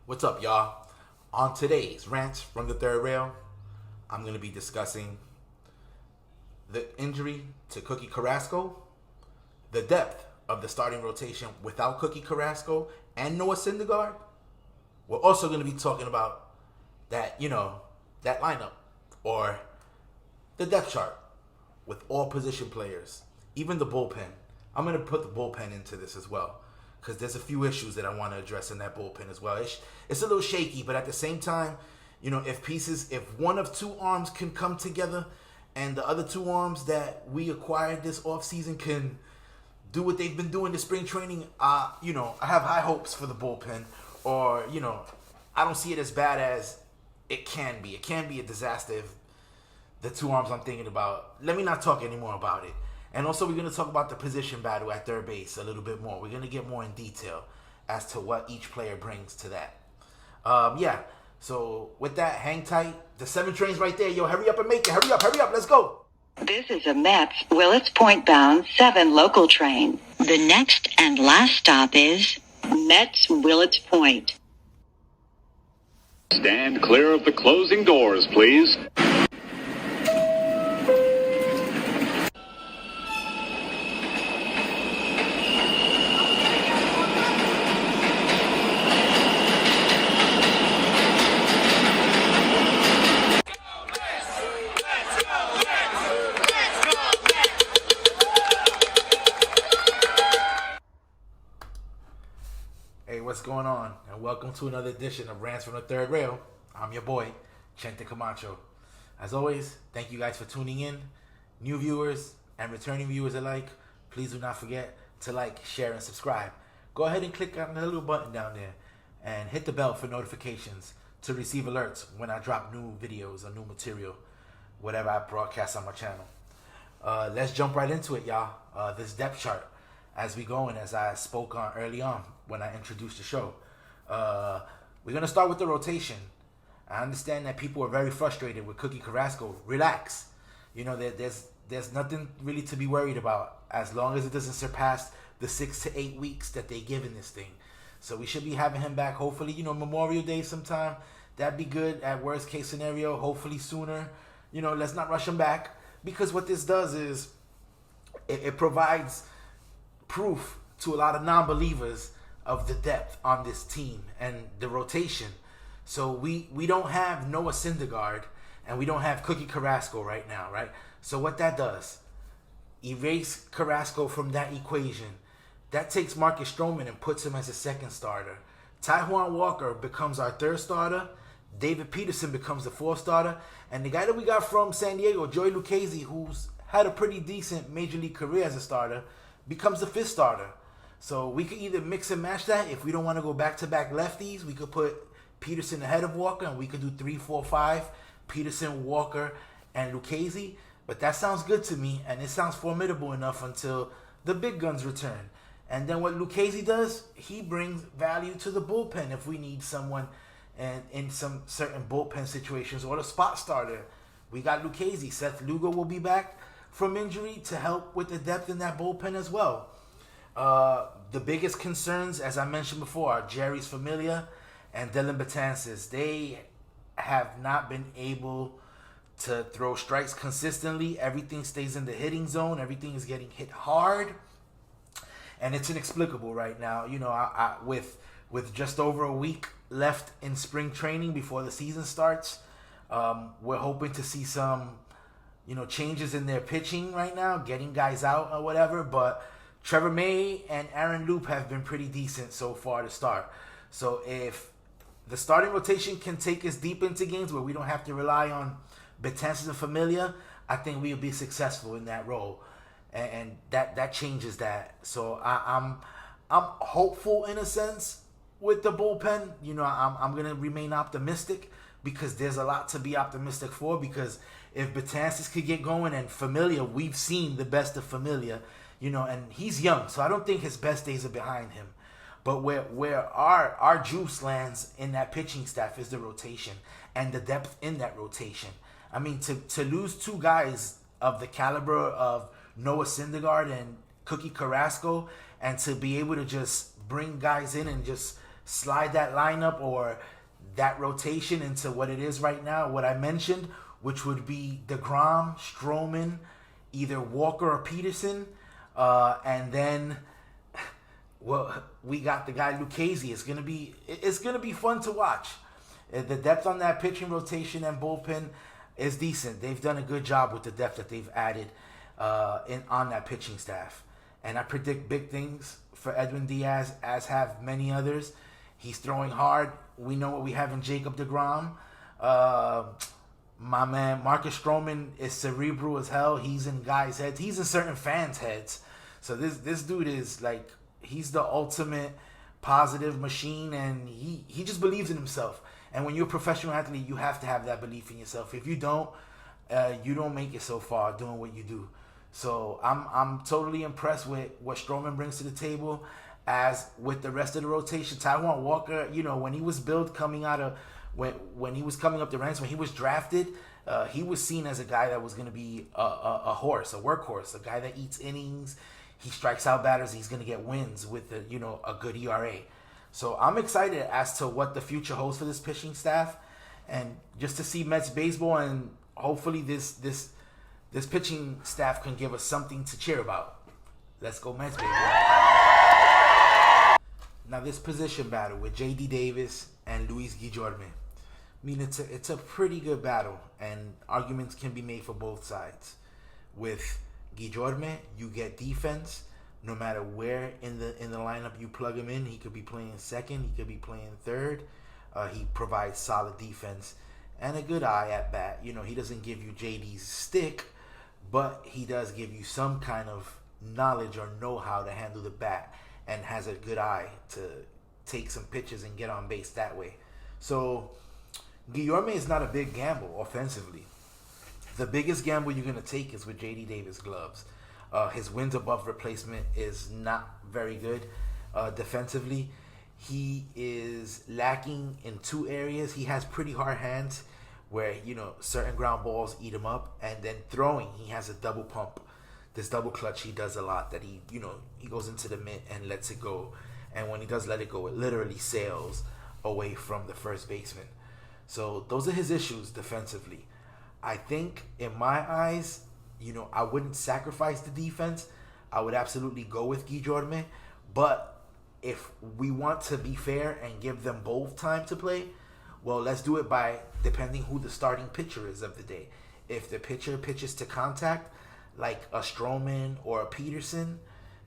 What's up, y'all? On today's Rants from the Third Rail, I'm going to be discussing the injury to Cookie Carrasco, the depth of the starting rotation without Cookie Carrasco and Noah Syndergaard. We're also going to be talking about that lineup or the depth chart with all position players, even the bullpen. I'm going to put the bullpen into this as well because there's a few issues that I want to address in that bullpen as well. It's a little shaky, but at the same time, if one of two arms can come together and the other two arms that we acquired this offseason can do what they've been doing to spring training, I have high hopes for the bullpen. Or, I don't see it as bad as it can be. It can be a disaster if the two arms I'm thinking about. Let me not talk anymore about it. And also, we're going to talk about the position battle at third base a little bit more. We're going to get more in detail as to what each player brings to that. So with that, hang tight. The 7 train's right there. Yo, hurry up and make it. Hurry up. Let's go. This is a Mets Willits Point bound 7 local train. The next and last stop is Mets Willits Point. Stand clear of the closing doors, please. Hey, what's going on? And welcome to another edition of Rants from the Third Rail. I'm your boy, Chente Camacho. As always, thank you guys for tuning in. New viewers and returning viewers alike, please do not forget to like, share, and subscribe. Go ahead and click on the little button down there and hit the bell for notifications to receive alerts when I drop new videos or new material, whatever I broadcast on my channel. Let's jump right into it, y'all. This depth chart as we go, and as I spoke on early on when I introduced the show. We're going to start with the rotation. I understand that people are very frustrated with Cookie Carrasco. Relax. There's nothing really to be worried about as long as it doesn't surpass the 6 to 8 weeks that they give in this thing. So we should be having him back hopefully, Memorial Day sometime. That'd be good at worst case scenario, hopefully sooner. Let's not rush him back, because what this does is it provides proof to a lot of non-believers of the depth on this team and the rotation. So we don't have Noah Syndergaard and we don't have Cookie Carrasco right now, right? So what that does, erase Carrasco from that equation. That takes Marcus Stroman and puts him as a second starter. Taijuan Walker becomes our third starter. David Peterson becomes the fourth starter. And the guy that we got from San Diego, Joey Lucchesi, who's had a pretty decent major league career as a starter, becomes the fifth starter. So we could either mix and match that. If we don't want to go back-to-back lefties, we could put Peterson ahead of Walker, and we could do 3-4-5, Peterson, Walker, and Lucchesi. But that sounds good to me, and it sounds formidable enough until the big guns return. And then what Lucchesi does, he brings value to the bullpen if we need someone and in some certain bullpen situations, or the spot starter. We got Lucchesi. Seth Lugo will be back from injury to help with the depth in that bullpen as well. The biggest concerns, as I mentioned before, are Jeurys Familia and Dellin Betances. They have not been able to throw strikes consistently. Everything stays in the hitting zone. Everything is getting hit hard, and it's inexplicable right now. With just over a week left in spring training before the season starts, we're hoping to see some changes in their pitching right now, getting guys out or whatever. But Trevor May and Aaron Loup have been pretty decent so far to start. So if the starting rotation can take us deep into games where we don't have to rely on Betances and Familia, I think we'll be successful in that role. And that changes that. So I'm hopeful in a sense with the bullpen. I'm going to remain optimistic because there's a lot to be optimistic for. Because if Betances could get going and Familia, we've seen the best of Familia, and he's young, so I don't think his best days are behind him. But where our juice lands in that pitching staff is the rotation and the depth in that rotation. I mean, to lose two guys of the caliber of Noah Syndergaard and Cookie Carrasco, and to be able to just bring guys in and just slide that lineup or that rotation into what it is right now, what I mentioned, which would be DeGrom, Stroman, either Walker or Peterson, and then we got the guy Lucchesi. It's gonna be fun to watch. The depth on that pitching rotation and bullpen is decent. They've done a good job with the depth that they've added on that pitching staff. And I predict big things for Edwin Diaz, as have many others. He's throwing hard. We know what we have in Jacob deGrom. My man Marcus Stroman is cerebral as hell. He's in guys' heads. He's in certain fans' heads. So this dude is like, he's the ultimate positive machine, and he just believes in himself. And when you're a professional athlete, you have to have that belief in yourself. If you don't make it so far doing what you do. So I'm totally impressed with what Stroman brings to the table. As with the rest of the rotation, Taijuan Walker, when he was built coming out of when he was coming up the ranks, when he was drafted, he was seen as a guy that was going to be a horse, a workhorse, a guy that eats innings. He strikes out batters. He's going to get wins with a good ERA. So I'm excited as to what the future holds for this pitching staff, and just to see Mets baseball, and hopefully this pitching staff can give us something to cheer about. Let's go Mets, baby. Now this position battle with J.D. Davis and Luis Guillorme, I mean, it's a pretty good battle, and arguments can be made for both sides. With Guillorme, you get defense. No matter where in the lineup you plug him in, he could be playing second, he could be playing third. He provides solid defense and a good eye at bat. He doesn't give you JD's stick, but he does give you some kind of knowledge or know-how to handle the bat, and has a good eye to take some pitches and get on base that way. So Guillorme is not a big gamble offensively. The biggest gamble you're going to take is with J.D. Davis gloves. His wins above replacement is not very good defensively. He is lacking in two areas. He has pretty hard hands where, certain ground balls eat him up. And then throwing, he has a double pump. This double clutch he does a lot, that he goes into the mitt and lets it go. And when he does let it go, it literally sails away from the first baseman. So those are his issues defensively. I think, in my eyes, I wouldn't sacrifice the defense. I would absolutely go with Guillorme. But if we want to be fair and give them both time to play, well, let's do it by depending who the starting pitcher is of the day. If the pitcher pitches to contact, like a Stroman or a Peterson,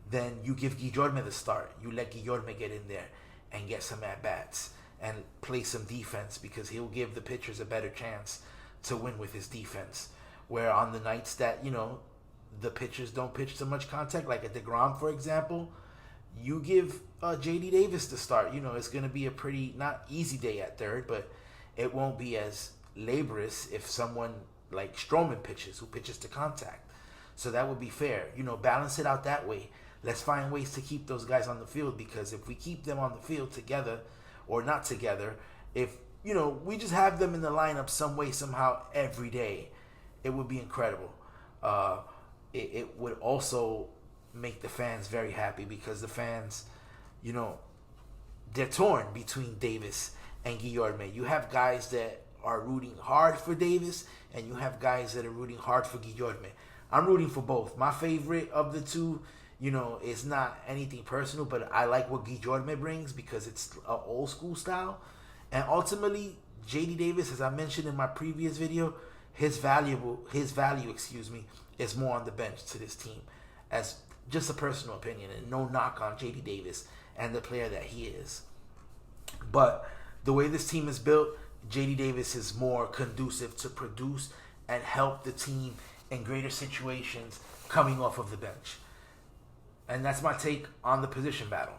then you give Guillorme the start. You let Guillorme get in there and get some at-bats and play some defense, because he'll give the pitchers a better chance to win with his defense. Where on the nights that, the pitchers don't pitch so much contact, like at DeGrom, for example, you give J.D. Davis the start. It's going to be a pretty, not easy day at third, but it won't be as laborious if someone like Stroman pitches, who pitches to contact. So that would be fair. Balance it out that way. Let's find ways to keep those guys on the field, because if we keep them on the field together or not together, if, we just have them in the lineup some way, somehow, every day, it would be incredible. It would also make the fans very happy, because the fans, they're torn between Davis and Guillorme. You have guys that are rooting hard for Davis, and you have guys that are rooting hard for Guillorme. I'm rooting for both. My favorite of the two, is not anything personal, but I like what Guillorme brings because it's an old school style. And ultimately, J.D. Davis, as I mentioned in my previous video, his value, is more on the bench to this team. As just a personal opinion, and no knock on J.D. Davis and the player that he is. But the way this team is built, J.D. Davis is more conducive to produce and help the team in greater situations coming off of the bench. And that's my take on the position battle.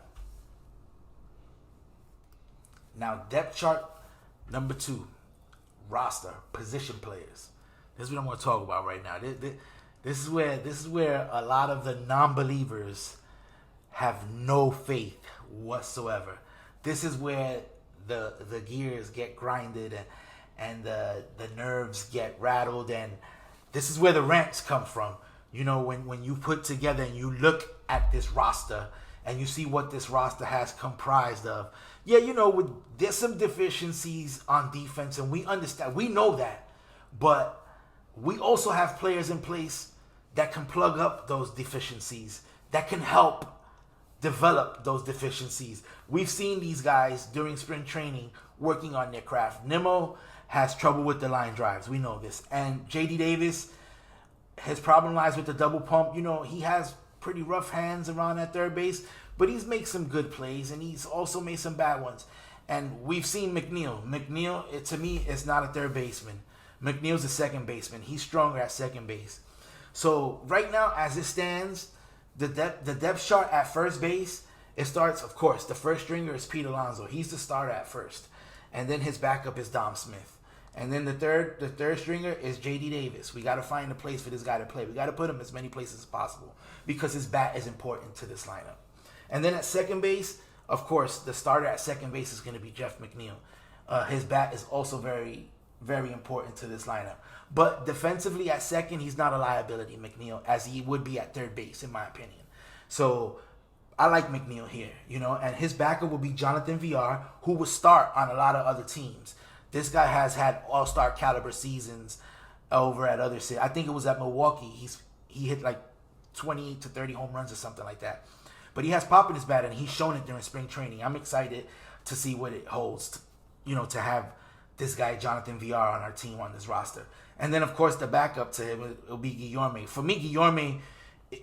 Now, depth chart number 2, roster, position players. This is what I'm going to talk about right now. This is where a lot of the non-believers have no faith whatsoever. This is where the gears get grinded and the nerves get rattled, and this is where the rants come from. When you put together and you look at this roster and you see what this roster has comprised of, yeah, there's some deficiencies on defense, and we understand, we know that, but we also have players in place that can plug up those deficiencies, that can help develop those deficiencies. We've seen these guys during spring training working on their craft. Nimmo has trouble with the line drives. We know this. And JD Davis, his problem lies with the double pump. He has pretty rough hands around at third base, but he's made some good plays, and he's also made some bad ones. And we've seen McNeil. McNeil, to me, is not a third baseman. McNeil's a second baseman. He's stronger at second base. So right now, as it stands, the depth chart at first base, it starts, of course, the first stringer is Pete Alonso. He's the starter at first. And then his backup is Dom Smith. And then the third stringer is JD Davis. We got to find a place for this guy to play. We got to put him as many places as possible because his bat is important to this lineup. And then at second base, of course, the starter at second base is going to be Jeff McNeil. His bat is also very, very important to this lineup. But defensively at second, he's not a liability, McNeil, as he would be at third base, in my opinion. So I like McNeil here, and his backup will be Jonathan Villar, who will start on a lot of other teams. This guy has had all-star caliber seasons over at other cities. I think it was at Milwaukee. He hit like 20 to 30 home runs or something like that. But he has pop in his bat, and he's shown it during spring training. I'm excited to see what it holds, to have this guy, Jonathan Villar, on our team, on this roster. And then, of course, the backup to him will be Guillorme. For me, Guillorme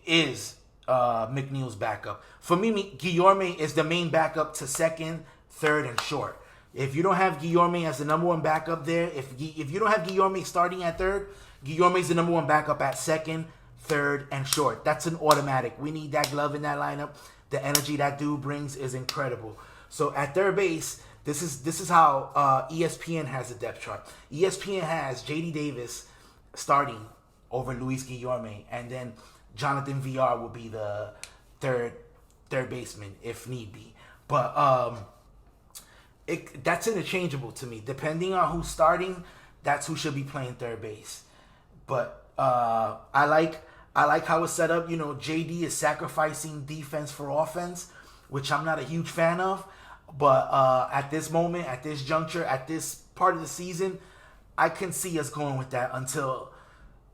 is McNeil's backup. For me, Guillorme is the main backup to second, third, and short. If you don't have Guillorme as the number one backup there, if you don't have Guillorme starting at third, Guillorme is the number one backup at second, third, and short. That's an automatic. We need that glove in that lineup. The energy that dude brings is incredible. So at third base, this is how ESPN has the depth chart. ESPN has JD Davis starting over Luis Guillorme, and then Jonathan Villar will be the third baseman if need be. But that's interchangeable to me. Depending on who's starting, that's who should be playing third base. But I like how it's set up. JD is sacrificing defense for offense, which I'm not a huge fan of. But at this moment, at this juncture, at this part of the season, I can see us going with that until,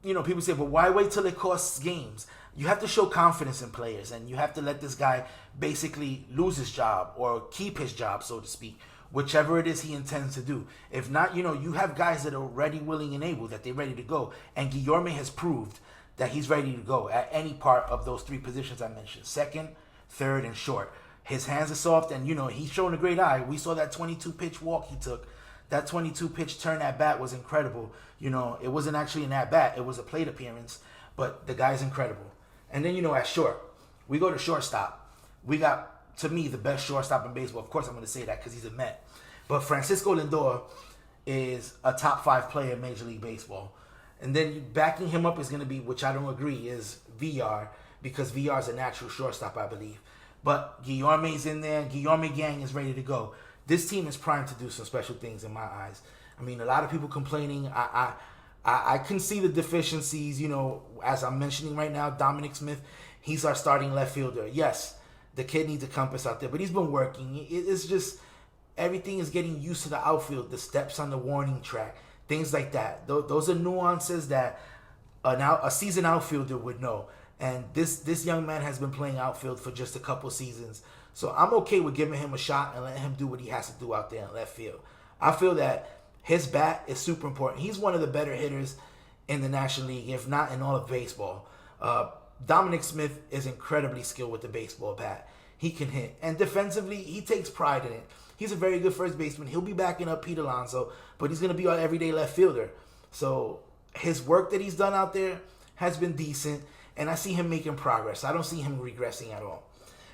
people say, but why wait till it costs games? You have to show confidence in players, and you have to let this guy basically lose his job or keep his job, so to speak, whichever it is he intends to do. If not, you have guys that are ready, willing, and able, that they're ready to go. And Guillorme has proved that he's ready to go at any part of those three positions I mentioned, second, third, and short. His hands are soft, and, he's showing a great eye. We saw that 22-pitch walk he took. That 22-pitch turn at bat was incredible. It wasn't actually an at-bat. It was a plate appearance, but the guy's incredible. And then, at short, we go to shortstop. We got, to me, the best shortstop in baseball. Of course, I'm going to say that because he's a Met. But Francisco Lindor is a top 5 player in Major League Baseball. And then backing him up is going to be, which I don't agree, is Villar, because Villar is a natural shortstop, I believe. But Guillorme's in there. Guillorme gang is ready to go. This team is primed to do some special things in my eyes. I mean, a lot of people complaining. I can see the deficiencies, as I'm mentioning right now. Dominic Smith, he's our starting left fielder. Yes, the kid needs a compass out there, but he's been working. It's just everything is getting used to the outfield, the steps on the warning track, things like that. Those are nuances that a seasoned outfielder would know. And this young man has been playing outfield for just a couple seasons. So I'm okay with giving him a shot and letting him do what he has to do out there in left field. I feel that his bat is super important. He's one of the better hitters in the National League, if not in all of baseball. Dominic Smith is incredibly skilled with the baseball bat. He can hit. And defensively, he takes pride in it. He's a very good first baseman. He'll be backing up Pete Alonso, but he's going to be our everyday left fielder. So his work that he's done out there has been decent. And I see him making progress. I don't see him regressing at all.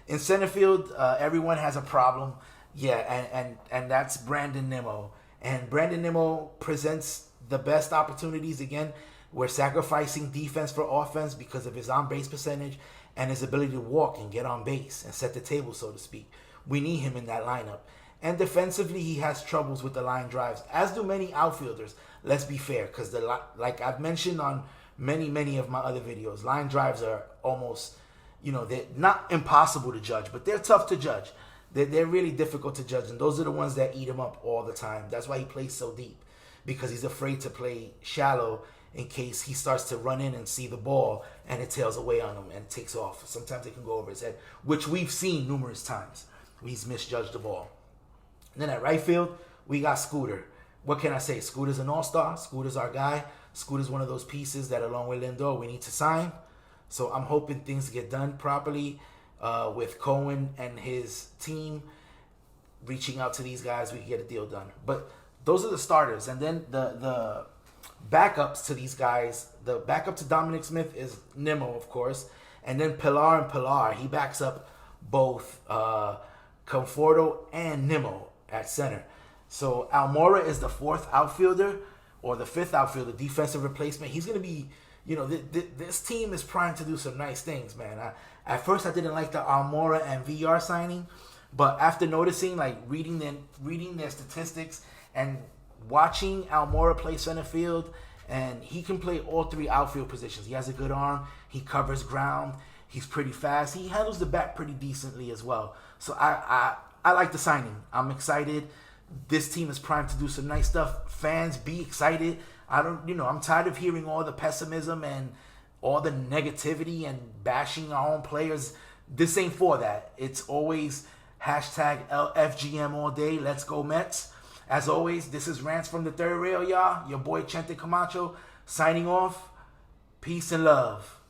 In center field, everyone has a problem. Yeah, and that's Brandon Nimmo. And Brandon Nimmo presents the best opportunities. Again, we're sacrificing defense for offense because of his on-base percentage and his ability to walk and get on base and set the table, so to speak. We need him in that lineup. And defensively, he has troubles with the line drives, as do many outfielders. Let's be fair, because like I've mentioned on many of my other videos, line drives are almost, they're not impossible to judge, but they're tough to judge. they're really difficult to judge, and those are the ones that eat him up all the time. That's why he plays so deep, because he's afraid to play shallow in case he starts to run in and see the ball and it tails away on him and takes off. Sometimes it can go over his head, which we've seen numerous times. He's misjudged the ball. And then at right field, we got Scooter. What can I say? Scooter's an all-star. Scooter's our guy. Scooter's one of those pieces that, along with Lindor, we need to sign. So I'm hoping things get done properly with Cohen and his team reaching out to these guys. We can get a deal done. But those are the starters. And then the backups to these guys, the backup to Dominic Smith is Nimmo, of course. And then Pilar and Pilar. He backs up both Conforto and Nimmo at center. So Almora is the fourth outfielder, or the fifth outfielder, defensive replacement. He's going to be, this team is primed to do some nice things, man. At first, I didn't like the Almora and VR signing, but after noticing, reading their statistics and watching Almora play center field, and he can play all three outfield positions. He has a good arm. He covers ground. He's pretty fast. He handles the bat pretty decently as well. So I like the signing. I'm excited. This team is primed to do some nice stuff. Fans, be excited. I'm tired of hearing all the pessimism and all the negativity and bashing our own players. This ain't for that. It's always hashtag LFGM all day. Let's go Mets. As always, this is Rants from the Third Rail, y'all. Your boy Chente Camacho signing off. Peace and love.